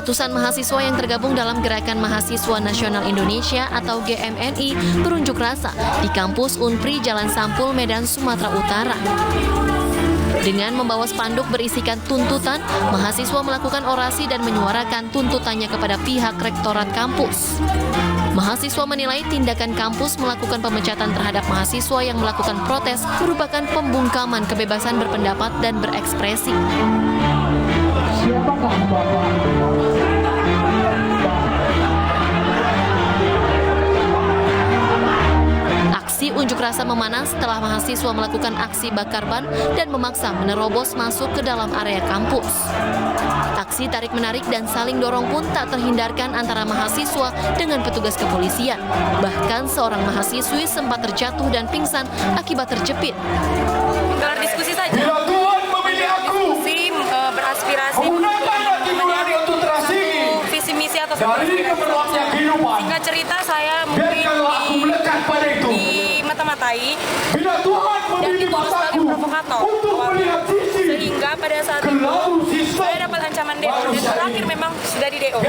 Ratusan mahasiswa yang tergabung dalam Gerakan Mahasiswa Nasional Indonesia atau GMNI berunjuk rasa di kampus Unpri Jalan Sampul, Medan, Sumatera Utara. Dengan membawa spanduk berisikan tuntutan, mahasiswa melakukan orasi dan menyuarakan tuntutannya kepada pihak rektorat kampus. Mahasiswa menilai tindakan kampus melakukan pemecatan terhadap mahasiswa yang melakukan protes merupakan pembungkaman kebebasan berpendapat dan berekspresi. Siapakah Bapak? Aksi unjuk rasa memanas setelah mahasiswa melakukan aksi bakar ban dan memaksa menerobos masuk ke dalam area kampus. Aksi tarik-menarik dan saling dorong pun tak terhindarkan antara mahasiswa dengan petugas kepolisian. Bahkan seorang mahasiswi sempat terjatuh dan pingsan akibat terjepit. Gelar diskusi saja. Bila Tuhan memilih aku, diskusi beraspirasi visi misi atau dari keperluan kehidupan. Singkat cerita, saya mungkin mata-matai dan dituduh sebagai provokator sehingga pada saat itu saya dapat ancaman DO dan terakhir memang sudah di DO.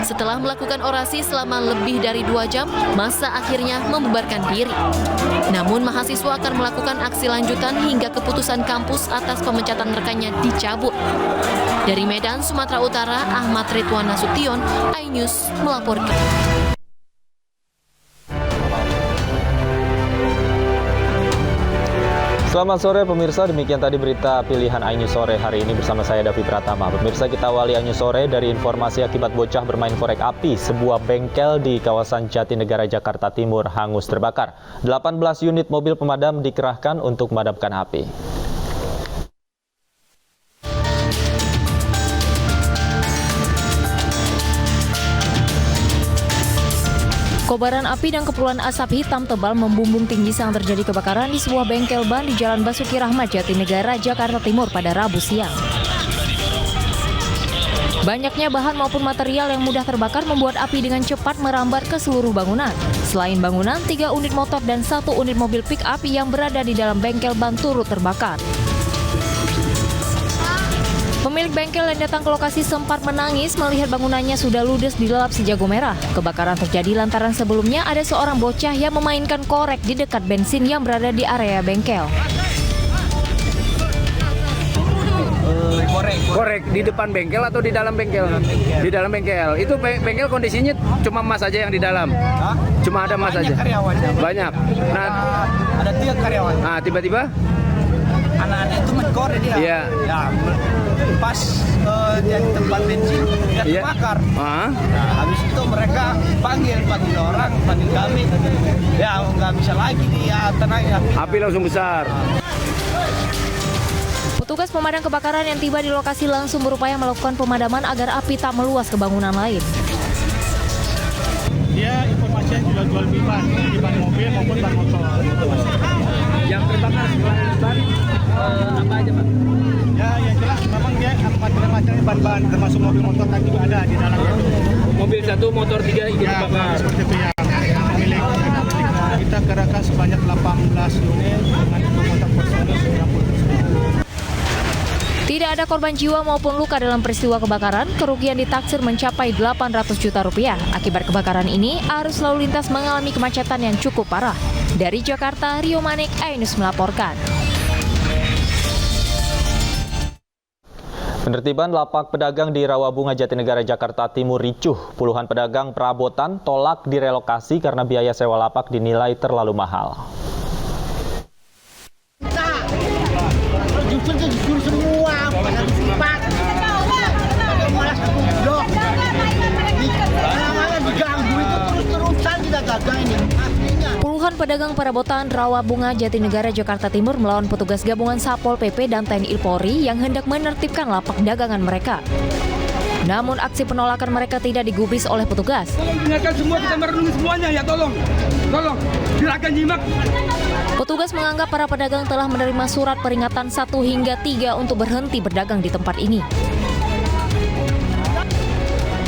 Setelah melakukan orasi selama lebih dari 2 jam, massa akhirnya membubarkan diri. Namun mahasiswa akan melakukan aksi lanjutan hingga keputusan kampus atas pemecatan rekannya dicabut. Dari Medan, Sumatera Utara, Ahmad Ridwan Nasution, iNews melaporkan. Selamat sore pemirsa, demikian tadi berita pilihan iNews sore hari ini bersama saya Davi Pratama. Pemirsa, kita awali iNews sore dari informasi akibat bocah bermain korek api. Sebuah bengkel di kawasan Jatinegara, Jakarta Timur hangus terbakar. 18 unit mobil pemadam dikerahkan untuk memadamkan api. Kobaran api dan kepulan asap hitam tebal membumbung tinggi saat terjadi kebakaran di sebuah bengkel ban di Jalan Basuki Rahmat, Jatinegara, Jakarta Timur pada Rabu siang. Banyaknya bahan maupun material yang mudah terbakar membuat api dengan cepat merambat ke seluruh bangunan. Selain bangunan, 3 unit motor dan 1 unit mobil pick-up yang berada di dalam bengkel ban turut terbakar. Pemilik bengkel yang datang ke lokasi sempat menangis melihat bangunannya sudah ludes dilalap si jago merah. Kebakaran terjadi lantaran sebelumnya ada seorang bocah yang memainkan korek di dekat bensin yang berada di area bengkel. Korek di depan bengkel atau di dalam bengkel? Di dalam bengkel. Itu bengkel kondisinya cuma mas aja yang di dalam? Cuma ada mas aja? Banyak. Nah, ada 3 karyawan. Nah, tiba-tiba? Anak-anak itu mengkorek dia. Iya. Ya, pas dia di tempat bensin dia terbakar. Nah, habis itu mereka panggil orang, panggil kami. Ya, nggak bisa lagi dia tenangnya. Api langsung besar. Petugas pemadam kebakaran yang tiba di lokasi langsung berupaya melakukan pemadaman agar api tak meluas ke bangunan lain. Dia informasinya jual ban mobil maupun ban motor. Yang terbakar ban apa aja, Pak? Ya, yang jelas memang dia macam-macam ban termasuk mobil motor kan juga ada di dalamnya. Mobil 1, motor 3 ikut terbakar. Seperti itu ya. Milik kita kerahkan sebanyak 18 unit dengan kontak personil 90. Tidak ada korban jiwa maupun luka dalam peristiwa kebakaran. Kerugian ditaksir mencapai 800 juta rupiah. Akibat kebakaran ini, arus lalu lintas mengalami kemacetan yang cukup parah. Dari Jakarta, Rio Manik, iNews melaporkan. Penertiban lapak pedagang di Rawabunga, Jatinegara, Jakarta Timur ricuh. Puluhan pedagang perabotan tolak direlokasi karena biaya sewa lapak dinilai terlalu mahal. Puluhan pedagang perabotan Rawabunga, Jatinegara, Jakarta Timur melawan petugas gabungan Satpol PP dan TNI Polri yang hendak menertibkan lapak dagangan mereka. Namun aksi penolakan mereka tidak digubris oleh petugas. Tolong dengarkan semua, kita merenungi semuanya ya, tolong silakan nyimak. Petugas menganggap para pedagang telah menerima surat peringatan 1 hingga 3 untuk berhenti berdagang di tempat ini.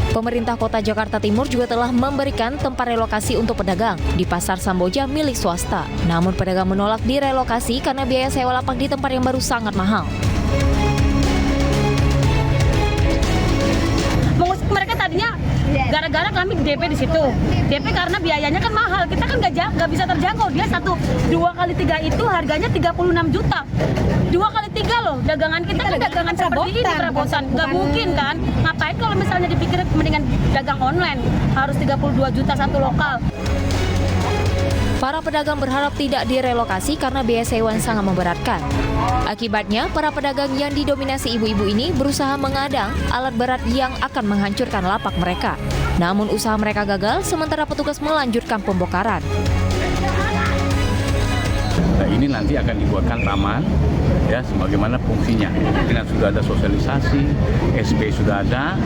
Pemerintah Kota Jakarta Timur juga telah memberikan tempat relokasi untuk pedagang di Pasar Samboja milik swasta. Namun pedagang menolak direlokasi karena biaya sewa lapak di tempat yang baru sangat mahal. tadinya gara-gara kami DP di situ. DP karena biayanya kan mahal, kita kan nggak bisa terjangkau. Dia 2 kali 3 itu harganya 36 juta. 2 kali 3 loh, dagangan kita kan dagangan seperti ini perabotan. Nggak mungkin kan, ngapain kalau misalnya dipikir mendingan dagang online, harus 32 juta satu lokal. Para pedagang berharap tidak direlokasi karena biaya sewa yang sangat memberatkan. Akibatnya, para pedagang yang didominasi ibu-ibu ini berusaha mengadang alat berat yang akan menghancurkan lapak mereka. Namun usaha mereka gagal, sementara petugas melanjutkan pembongkaran. Nah, ini nanti akan dibuatkan taman, ya, sebagaimana fungsinya. Mungkin sudah ada sosialisasi, SP sudah ada,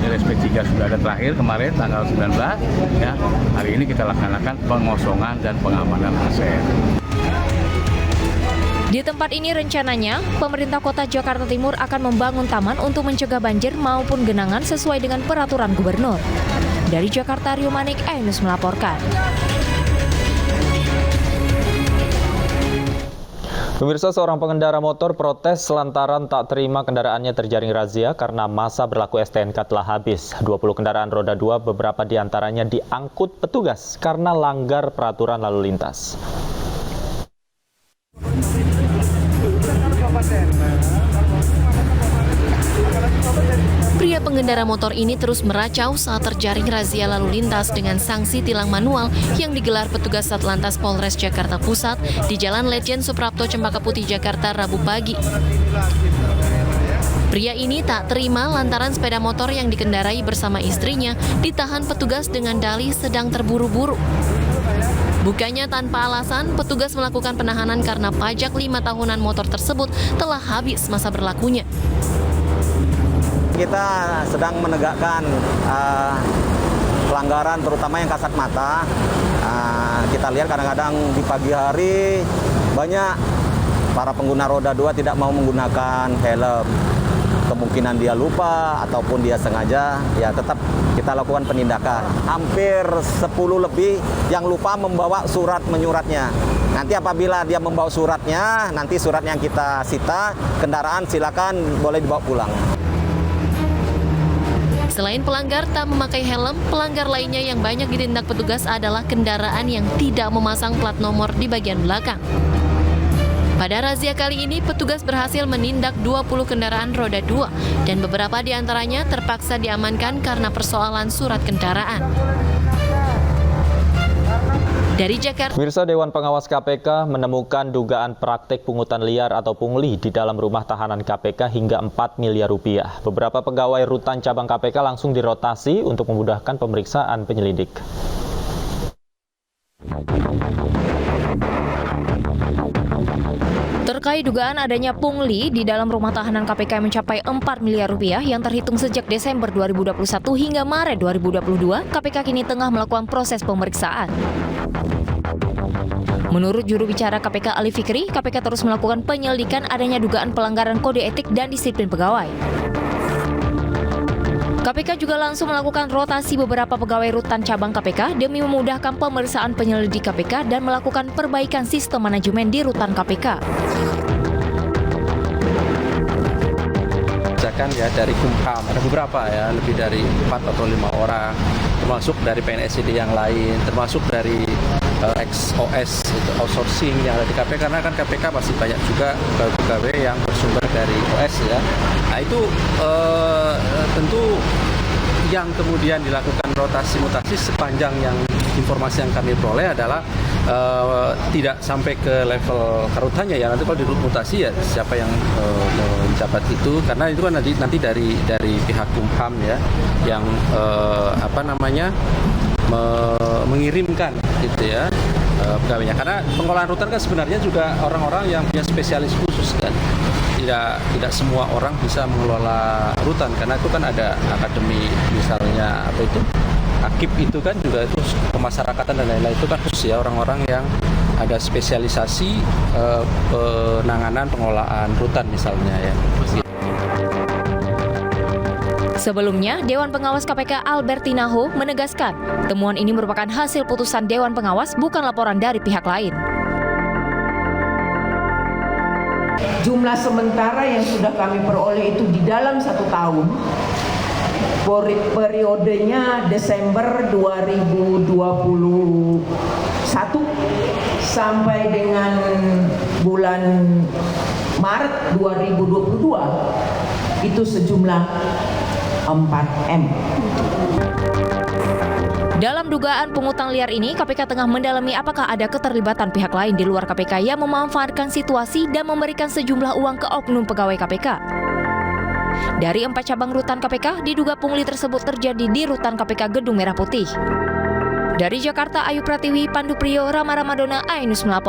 SP 3 sudah ada terakhir kemarin tanggal 19, ya. Hari ini kita laksanakan pengosongan dan pengamanan aset. Di tempat ini rencananya, pemerintah kota Jakarta Timur akan membangun taman untuk mencegah banjir maupun genangan sesuai dengan peraturan gubernur. Dari Jakarta, Rio Manik, Ainus melaporkan. Pemirsa, seorang pengendara motor protes lantaran tak terima kendaraannya terjaring razia karena masa berlaku STNK telah habis. 20 kendaraan roda 2, beberapa diantaranya diangkut petugas karena langgar peraturan lalu lintas. Pria pengendara motor ini terus meracau saat terjaring razia lalu lintas dengan sanksi tilang manual yang digelar petugas Satlantas Polres Jakarta Pusat di Jalan Letjen Suprapto Cempaka Putih, Jakarta, Rabu pagi. Pria ini tak terima lantaran sepeda motor yang dikendarai bersama istrinya ditahan petugas dengan dalih sedang terburu-buru. Bukannya tanpa alasan, petugas melakukan penahanan karena pajak 5 tahunan motor tersebut telah habis masa berlakunya. Kita sedang menegakkan pelanggaran terutama yang kasat mata. Kita lihat kadang-kadang di pagi hari banyak para pengguna roda 2 tidak mau menggunakan helm. Kemungkinan dia lupa ataupun dia sengaja, ya tetap kita lakukan penindakan. Hampir 10 lebih yang lupa membawa surat menyuratnya. Nanti apabila dia membawa suratnya, nanti suratnya yang kita sita, kendaraan silakan boleh dibawa pulang. Selain pelanggar tak memakai helm, pelanggar lainnya yang banyak ditindak petugas adalah kendaraan yang tidak memasang plat nomor di bagian belakang. Pada razia kali ini, petugas berhasil menindak 20 kendaraan roda 2 dan beberapa di antaranya terpaksa diamankan karena persoalan surat kendaraan. Dari Jakarta. Pemirsa, Dewan Pengawas KPK menemukan dugaan praktik pungutan liar atau pungli di dalam rumah tahanan KPK hingga 4 miliar rupiah. Beberapa pegawai rutan cabang KPK langsung dirotasi untuk memudahkan pemeriksaan penyelidik. Terkait dugaan adanya pungli di dalam rumah tahanan KPK mencapai 4 miliar rupiah yang terhitung sejak Desember 2021 hingga Maret 2022, KPK kini tengah melakukan proses pemeriksaan. Menurut juru bicara KPK Ali Fikri, KPK terus melakukan penyelidikan adanya dugaan pelanggaran kode etik dan disiplin pegawai. KPK juga langsung melakukan rotasi beberapa pegawai rutan cabang KPK demi memudahkan pemeriksaan penyelidik KPK dan melakukan perbaikan sistem manajemen di rutan KPK. Ya dari Kumham, ada beberapa ya, lebih dari 4 atau 5 orang, termasuk dari PNSID yang lain, termasuk dari XOS, itu outsourcing yang ada di KPK, karena kan KPK masih banyak juga pegawai yang bersumber dari OS ya. Nah itu tentu yang kemudian dilakukan rotasi mutasi sepanjang yang informasi yang kami peroleh adalah tidak sampai ke level karutannya ya. Nanti kalau dirutasi ya siapa yang menjabat itu, karena itu kan nanti dari pihak Kumham ya yang mengirimkan gitu ya pegawainya. Karena pengolahan rutan kan sebenarnya juga orang-orang yang punya spesialis khusus kan. Tidak semua orang bisa mengelola rutan karena itu kan ada akademi misalnya Akip itu kan juga itu kemasyarakatan dan lain-lain, itu kan khusus ya orang-orang yang ada spesialisasi penanganan pengelolaan rutan misalnya ya. Sebelumnya, Dewan Pengawas KPK Albertinaho menegaskan temuan ini merupakan hasil putusan Dewan Pengawas, bukan laporan dari pihak lain. Jumlah sementara yang sudah kami peroleh itu di dalam 1 tahun periodenya Desember 2021 sampai dengan bulan Maret 2022 itu sejumlah 4M. Dalam dugaan pungutan liar ini, KPK tengah mendalami apakah ada keterlibatan pihak lain di luar KPK yang memanfaatkan situasi dan memberikan sejumlah uang ke oknum pegawai KPK. Dari 4 cabang rutan KPK, diduga pungli tersebut terjadi di rutan KPK Gedung Merah Putih. Dari Jakarta, Ayu Pratiwi, Pandu Priyo, Rama Ramadona, Ainus melapor.